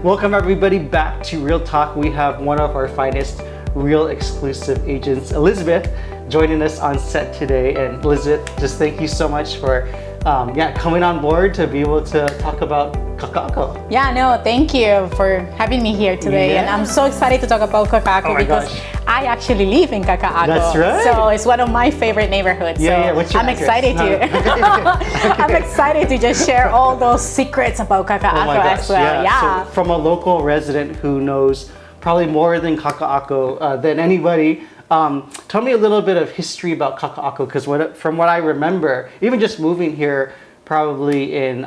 Welcome everybody back to Real Talk. We have one of our finest real exclusive agents, Elizabeth, joining us on set today. And Elizabeth, just thank you so much for coming on board to be able to talk about Kaka. Yeah, no, thank you for having me here today. Yeah. And I'm so excited to talk about Kaka because I actually live in Kaka. That's right. So it's one of my favorite neighborhoods. Yeah, so what's your I'm address? excited to I'm excited to just share all those secrets about Kaka as well. Yeah. So from a local resident who knows probably more than Kaka than anybody, tell me a little bit of history about Kaka, because from what I remember, even just moving here probably in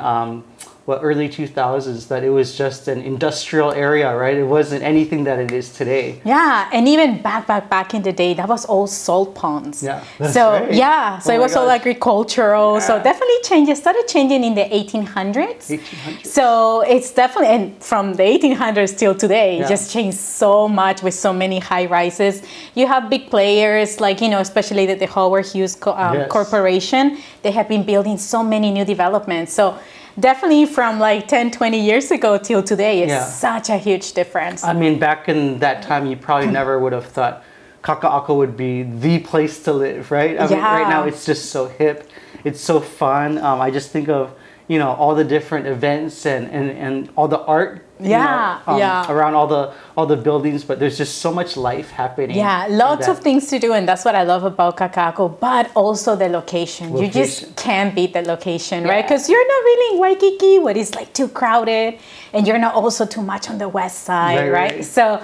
early 2000s, that it was just an industrial area, right? It wasn't anything that it is today. Yeah, and even back in the day, that was all salt ponds. Yeah, that's so right. Yeah, so it was all agricultural. Yeah. So definitely started changing in the 1800s. So it's definitely, and from the 1800s till today, it just changed so much with so many high rises. You have big players like, especially the Howard Hughes Corporation. They have been building so many new developments. So definitely from like 10, 20 years ago till today, it's such a huge difference. I mean, back in that time, you probably never would have thought Kaka would be the place to live, right? I mean, right now it's just so hip. It's so fun. I just think of, all the different events and all the art around all the buildings, but there's just so much life happening. Yeah, lots of things to do, and that's what I love about Kaka, but also the location. You just can't beat the location, right? Because you're not really in Waikiki, where it's like too crowded, and you're not also too much on the west side, right? So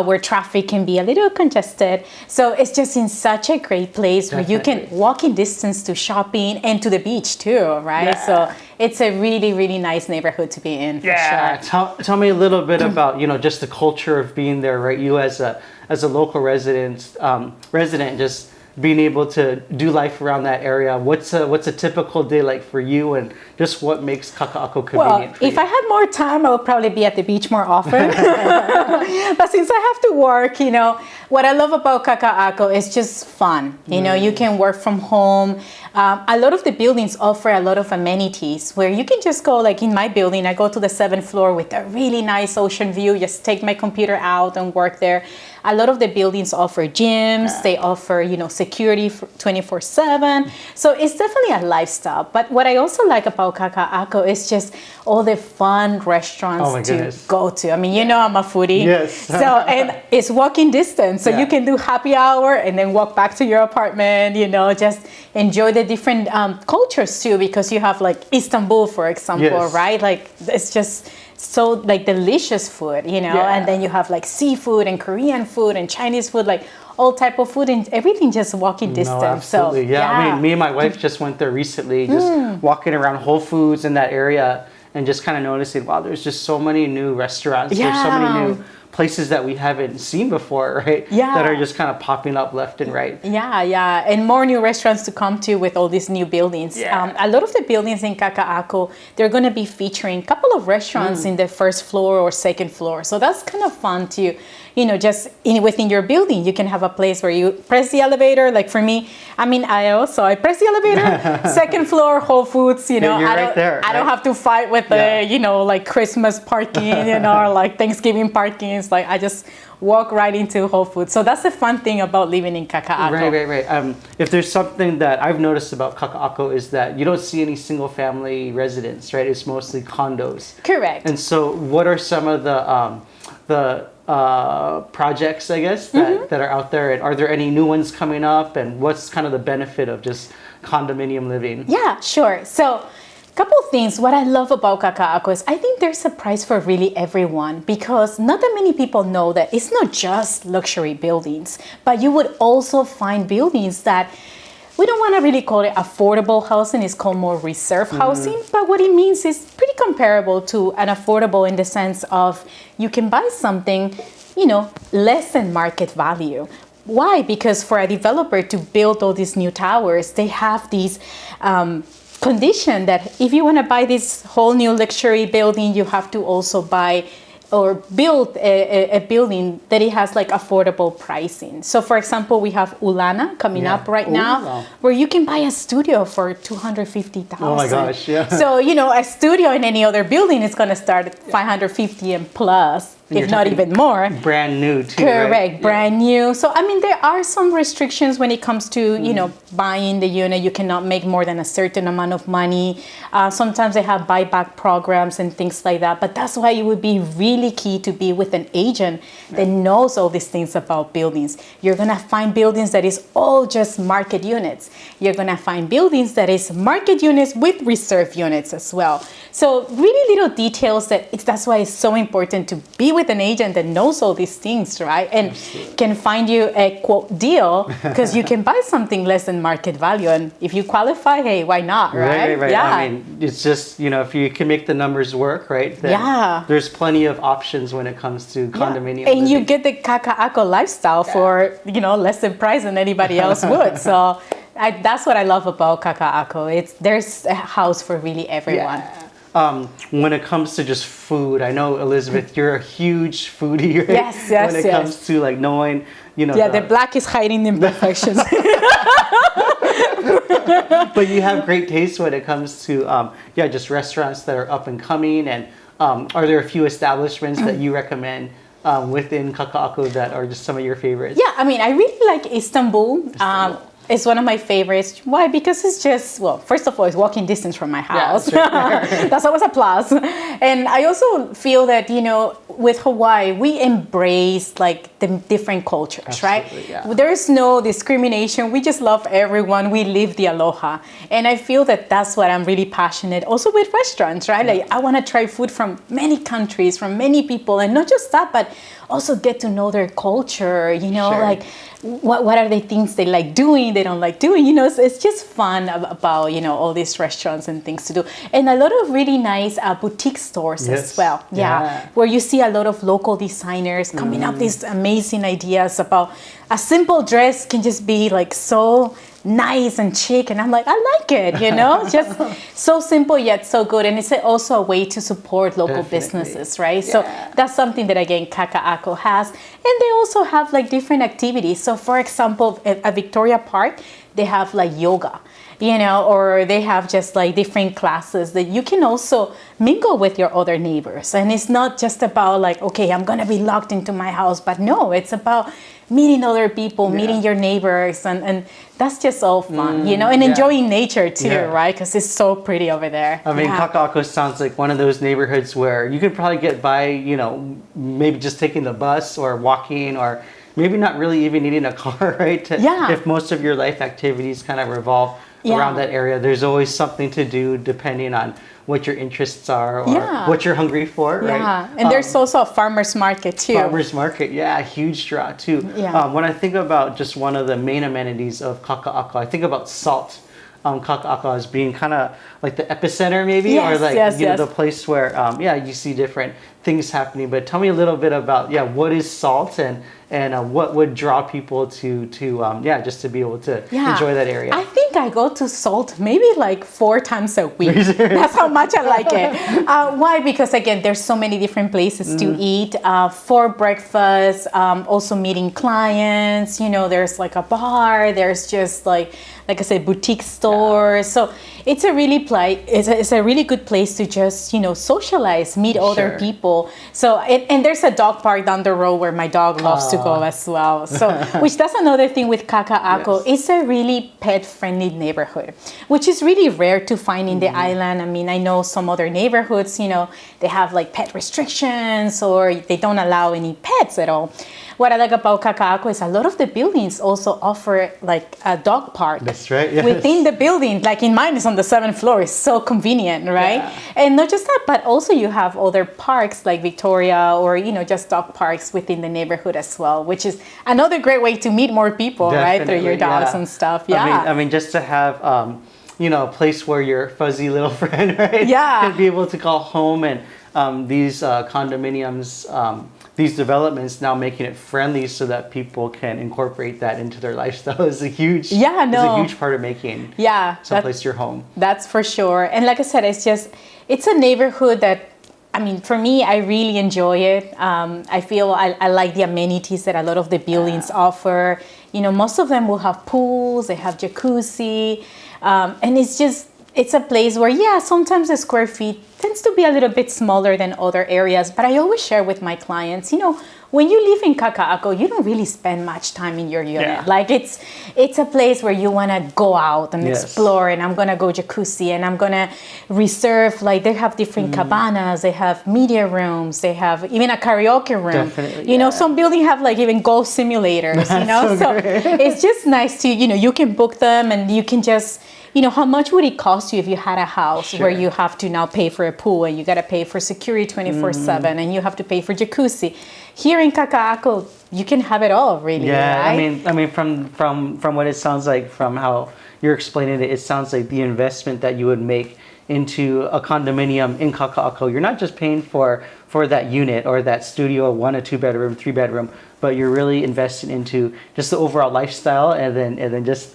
where traffic can be a little congested. So it's just in such a great place where you can walk in distance to shopping and to the beach too, right? Yeah. So it's a really, really nice neighborhood to be in, for sure. Tell me a little bit about, just the culture of being there, right? You as a local resident, just being able to do life around that area. What's a typical day like for you, and just what makes Kaka convenient for you? If I had more time, I would probably be at the beach more often. But since I have to work, what I love about Kaka is just fun. You can work from home. A lot of the buildings offer a lot of amenities where you can just go, like in my building, I go to the 7th floor with a really nice ocean view, just take my computer out and work there. A lot of the buildings offer gyms, they offer, security 24/7. So it's definitely a lifestyle. But what I also like about Kaka is just all the fun restaurants to go to. I mean, I'm a foodie. Yes. So, and it's walking distance. So you can do happy hour and then walk back to your apartment, just enjoy the different cultures too, because you have like Istanbul, for example, right? Like it's just so like delicious food, and then you have like seafood and Korean food and Chinese food, like all type of food and everything just walking distance. No, absolutely. So, I mean, me and my wife just went there recently, just walking around Whole Foods in that area and just kind of noticing, wow, there's just so many new restaurants. There's so many new places that we haven't seen before, right? That are just kind of popping up left and right. Yeah. And more new restaurants to come to with all these new buildings. A lot of the buildings in Kaka, they're going to be featuring a couple of restaurants in the first floor or second floor. So that's kind of fun to, just within your building, you can have a place where you press the elevator. Like for me, I press the elevator, second floor, Whole Foods, you're right there, I don't have to fight with the, like Christmas parking, or like Thanksgiving parking. It's like I just walk right into Whole Foods. So that's the fun thing about living in Kaka. Right. If there's something that I've noticed about Kaka is that you don't see any single family residents, right? It's mostly condos. Correct. And so what are some of the projects, I guess, that are out there, and are there any new ones coming up, and what's kind of the benefit of just condominium living? Yeah, sure. So couple things. What I love about Kaka is I think there's a price for really everyone, because not that many people know that it's not just luxury buildings, but you would also find buildings that we don't want to really call it affordable housing. It's called more reserve housing. But what it means is pretty comparable to an affordable in the sense of you can buy something, less than market value. Why? Because for a developer to build all these new towers, they have these condition that if you want to buy this whole new luxury building, you have to also buy or build a building that it has like affordable pricing. So for example, we have Ulana coming up right now, wow. where you can buy a studio for $250,000. Oh my gosh, yeah. So, a studio in any other building is going to start at $550 and plus, if not even more. Brand new too, Correct, right? brand new. So, I mean, there are some restrictions when it comes to, buying the unit. You cannot make more than a certain amount of money. Sometimes they have buyback programs and things like that. But that's why it would be really key to be with an agent that knows all these things about buildings. You're going to find buildings that is all just market units. You're going to find buildings that is market units with reserve units as well. So really little details that's why it's so important to be with an agent that knows all these things, right? And Absolutely. Can find you a quote deal because you can buy something less than market value. And if you qualify, hey, why not, right? Right. Yeah. I mean, it's just, if you can make the numbers work, right? Then Yeah. there's plenty of options when it comes to condominium And you living. get the Kaka lifestyle for, less than price than anybody else would. So that's what I love about Kaka. There's a house for really everyone. Yeah. When it comes to just food, I know, Elizabeth, you're a huge foodie, right? Yes, when it comes to like knowing, Yeah, the black is hiding the imperfections. But you have great taste when it comes to, just restaurants that are up and coming. And are there a few establishments that you recommend within Kaka'ako that are just some of your favorites? Yeah, I mean, I really like Istanbul. It's one of my favorites. Why? Because it's just, first of all, it's walking distance from my house. Yeah, sure. That's always a plus. And I also feel that, with Hawaii, we embrace like the different cultures, Absolutely, right? yeah. There is no discrimination. We just love everyone. We live the aloha. And I feel that that's what I'm really passionate. Also with restaurants, right? Like I want to try food from many countries, from many people. And not just that, but also get to know their culture, Sure. like what are the things they like doing, they don't like doing, it's just fun about, all these restaurants and things to do. And a lot of really nice boutique stores as well. Yeah. Where you see a lot of local designers coming up these amazing ideas about a simple dress can just be like so nice and chic, and I'm like, I like it, just so simple yet so good. And it's also a way to support local businesses, right? So that's something that again Kaka'ako has. And they also have like different activities. So for example, at Victoria Park, they have like yoga, or they have just like different classes that you can also mingle with your other neighbors. And it's not just about like, okay, I'm gonna be locked into my house, but no, it's about meeting other people, meeting your neighbors, and that's just all fun, and enjoying nature too, right? Because it's so pretty over there. I mean, Kaka'ako sounds like one of those neighborhoods where you could probably get by, maybe just taking the bus or walking, or maybe not really even needing a car, right? If most of your life activities kind of revolve around that area, there's always something to do depending on what your interests are or what you're hungry for, right? Yeah, and there's also a farmer's market too. Farmer's market, a huge draw too. Yeah. When I think about just one of the main amenities of Kaka'ako, I think about salt. Kaka'ako as being kind of like the epicenter maybe, or like the place where you see different things happening. But tell me a little bit about what is salt and what would draw people to just to be able to enjoy that area. I think I go to Salt maybe like 4 times a week. That's how much I like it. Why? Because again, there's so many different places to eat for breakfast. Also meeting clients. There's like a bar. There's just like I said, boutique stores. So it's a really it's a really good place to just socialize, meet other people. So and there's a dog park down the road where my dog loves to go as well. So which that's another thing with Kaka'ako. It's a really pet-friendly neighborhood, which is really rare to find in the island. I mean, I know some other neighborhoods, they have like pet restrictions or they don't allow any pets at all. What I like about Kaka'ako is a lot of the buildings also offer like a dog park. That's right. Yes. Within the building, like in mine is on the 7th floor. It's so convenient, right? Yeah. And not just that, but also you have other parks like Victoria or, just dog parks within the neighborhood as well, which is another great way to meet more people, right? Through your dogs and stuff. Yeah. I mean, just to have, a place where your fuzzy little friend, right? Yeah. Can be able to call home, and these condominiums, these developments now making it friendly so that people can incorporate that into their lifestyle is a huge part of making someplace your home. That's for sure. And like I said, it's a neighborhood that I mean, for me, I really enjoy it. I feel I like the amenities that a lot of the buildings offer. You know, most of them will have pools, they have jacuzzi, and it's a place where, yeah, sometimes the square feet tends to be a little bit smaller than other areas, but I always share with my clients, you know, when you live in Kaka'ako, you don't really spend much time in your unit. Yeah. Like it's a place where you want to go out and explore, and I'm going to go jacuzzi, and I'm going to reserve, like they have different cabanas, they have media rooms, they have even a karaoke room. Definitely, you know, some buildings have like even golf simulators, you know, so it's just nice to, you know, you can book them and you can just, you know, how much would it cost you if you had a house where you have to now pay for a pool and you got to pay for security 24/7 and you have to pay for jacuzzi? Here in Kaka'ako, you can have it all, really. Yeah, right? I mean, from what it sounds like, from how you're explaining it, it sounds like the investment that you would make into a condominium in Kaka'ako, you're not just paying for that unit or that studio, 1 or 2 bedroom, 3 bedroom, but you're really investing into just the overall lifestyle, and then just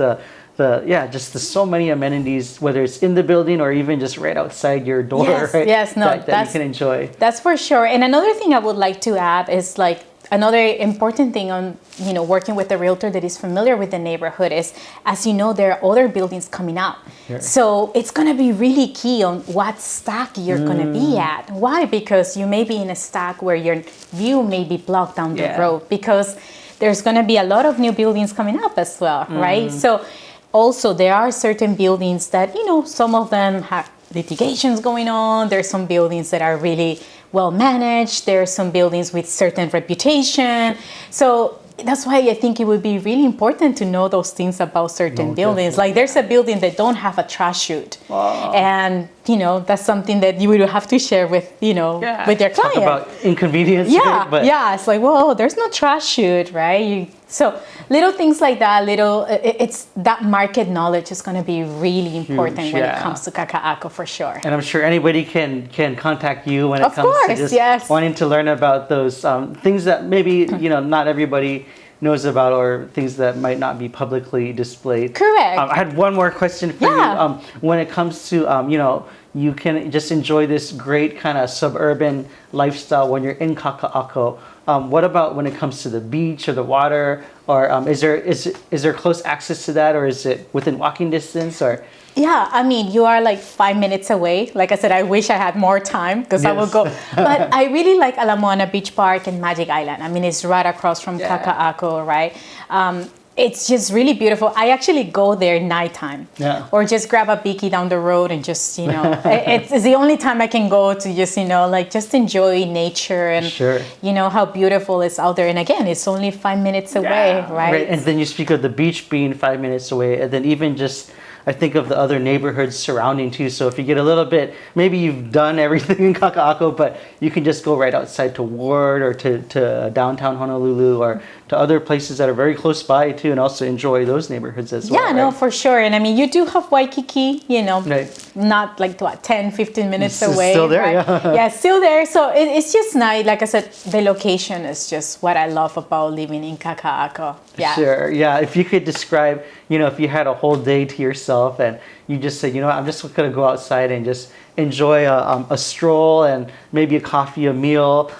just the so many amenities, whether it's in the building or even just right outside your door, right? Yes, no, that you can enjoy. That's for sure. And another thing I would like to add is like another important thing on, you know, working with a realtor that is familiar with the neighborhood is, as you know, there are other buildings coming up. Sure. So it's going to be really key on what stack you're going to be at. Why? Because you may be in a stack where your view may be blocked down the road, because there's going to be a lot of new buildings coming up as well, right? So also, there are certain buildings that, you know, some of them have litigations going on. There's some buildings that are really well managed. There are some buildings with certain reputation. So that's why I think it would be really important to know those things about certain buildings. Definitely. Like there's a building that don't have a trash chute. Wow. And, you know, that's something that you would have to share with, you know, with your client. Talk about inconvenience. Yeah, right? yeah. It's like, whoa, there's no trash chute, right? So little things like that, it's that market knowledge is going to be really important when it comes to Kaka'ako, for sure. And I'm sure anybody can contact you when it comes to just wanting to learn about those things that maybe, you know, not everybody knows about, or things that might not be publicly displayed. Correct. I had one more question for you. When it comes to, you know, you can just enjoy this great kind of suburban lifestyle when you're in Kaka'ako. What about when it comes to the beach or the water, or is there close access to that, or is it within walking distance, or? Yeah, I mean, you are like 5 minutes away. Like I said, I wish I had more time because I would go. But I really like Ala Moana Beach Park and Magic Island. I mean, it's right across from Kaka'ako, right? It's just really beautiful. I actually go there nighttime, or just grab a biki down the road and just, you know, it's the only time I can go to just, you know, like just enjoy nature and, you know, how beautiful it's out there. And again, it's only 5 minutes away, right? And then you speak of the beach being 5 minutes away, and then even just, I think of the other neighborhoods surrounding too. So if you get a little bit, maybe you've done everything in Kaka'ako, but you can just go right outside to Ward or to downtown Honolulu or to other places that are very close by too, and also enjoy those neighborhoods as well. Yeah, no, for sure. And I mean, you do have Waikiki, you know, not like 10, 15 minutes away. Still there, yeah, still there. So it's just nice. Like I said, the location is just what I love about living in Kaka'ako. Yeah. Sure. Yeah. If you could describe, you know, if you had a whole day to yourself and you just said, you know what, I'm just going to go outside and just enjoy a stroll and maybe a coffee, a meal,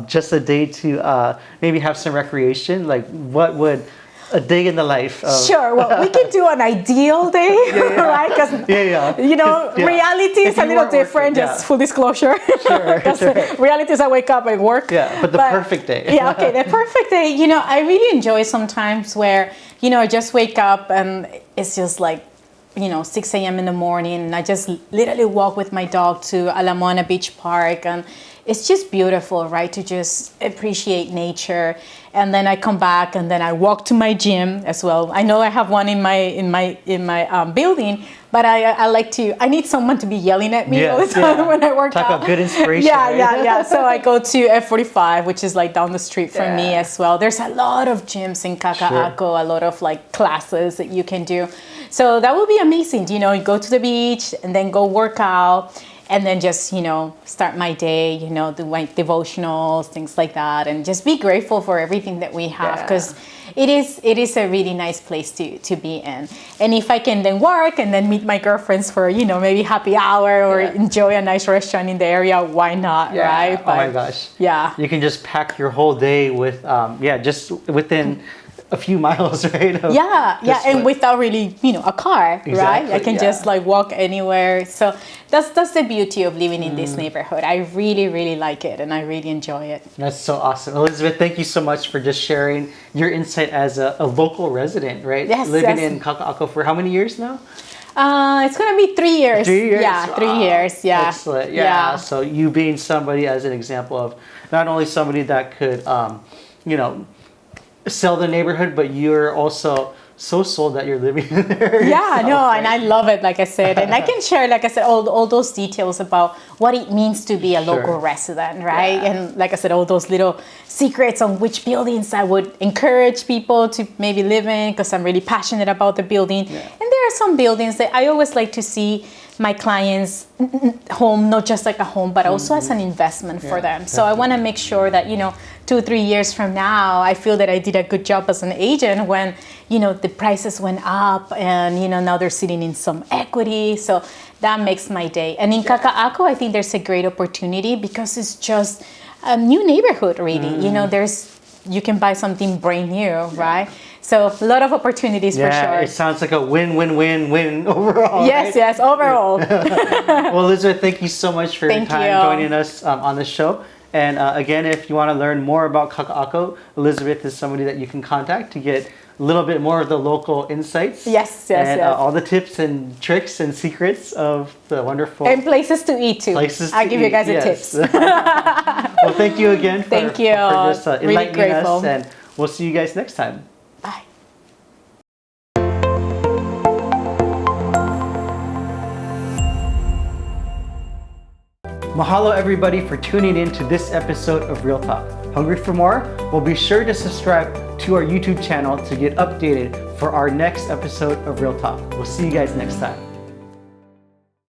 just a day to maybe have some recreation, like what would a day in the life of... Sure, well, we can do an ideal day, right? Because, you know, reality is a little different, just full disclosure. Because reality is I wake up, I work. Yeah, but the perfect day. The perfect day, you know, I really enjoy sometimes where, you know, I just wake up and it's just like, you know, 6 a.m. in the morning, and I just literally walk with my dog to Ala Moana Beach Park, and it's just beautiful, right? To just appreciate nature. And then I come back and then I walk to my gym as well. I know I have one in my building, but I need someone to be yelling at me all the time when I work out. Talk about good inspiration. So I go to F45, which is like down the street from me as well. There's a lot of gyms in Kaka'ako, a lot of like classes that you can do. So that would be amazing. You know, you go to the beach and then go work out. and then just, start my day, do my devotionals, things like that, and just be grateful for everything that we have, because it is a really nice place to be in. And if I can then work and then meet my girlfriends for, maybe happy hour or enjoy a nice restaurant in the area, why not, right? But, oh my gosh. Yeah. You can just pack your whole day with, just within a few miles, right? And without really, a car, right? I can just like walk anywhere. So that's the beauty of living in this neighborhood. I really, really like it, and I really enjoy it. That's so awesome. Elizabeth, thank you so much for just sharing your insight as a local resident, right? Yes, Living in Kaka'ako for how many years now? It's gonna be 3 years. 3 years? Yeah, 3 years. Yeah. Excellent. Yeah. So you being somebody as an example of not only somebody that could, sell the neighborhood, but you're also so sold that you're living in there. And I love it, like I said, and I can share, like I said, all those details about what it means to be a local resident, right? And like I said, all those little secrets on which buildings I would encourage people to maybe live in, because I'm really passionate about the building. And there are some buildings that I always like to see my clients' home not just like a home, but also as an investment for them. So I want to make sure that 2-3 years from now, I feel that I did a good job as an agent when the prices went up, and now they're sitting in some equity. So that makes my day. And in Kaka'ako, I think there's a great opportunity because it's just a new neighborhood, really. You can buy something brand new, right? So a lot of opportunities for sure. It sounds like a win-win-win-win overall. Yes, overall. Well, Elizabeth, thank you so much for your time joining us on the show. And again, if you want to learn more about Kaka'ako, Elizabeth is somebody that you can contact to get a little bit more of the local insights. Yes. All the tips and tricks and secrets of the wonderful... And places to eat too. I'll give you guys the tips. Well, thank you again for just enlightening really us. And we'll see you guys next time. Bye. Mahalo everybody for tuning in to this episode of Real Talk. Hungry for more? Well, be sure to subscribe to our YouTube channel to get updated for our next episode of Real Talk. We'll see you guys next time.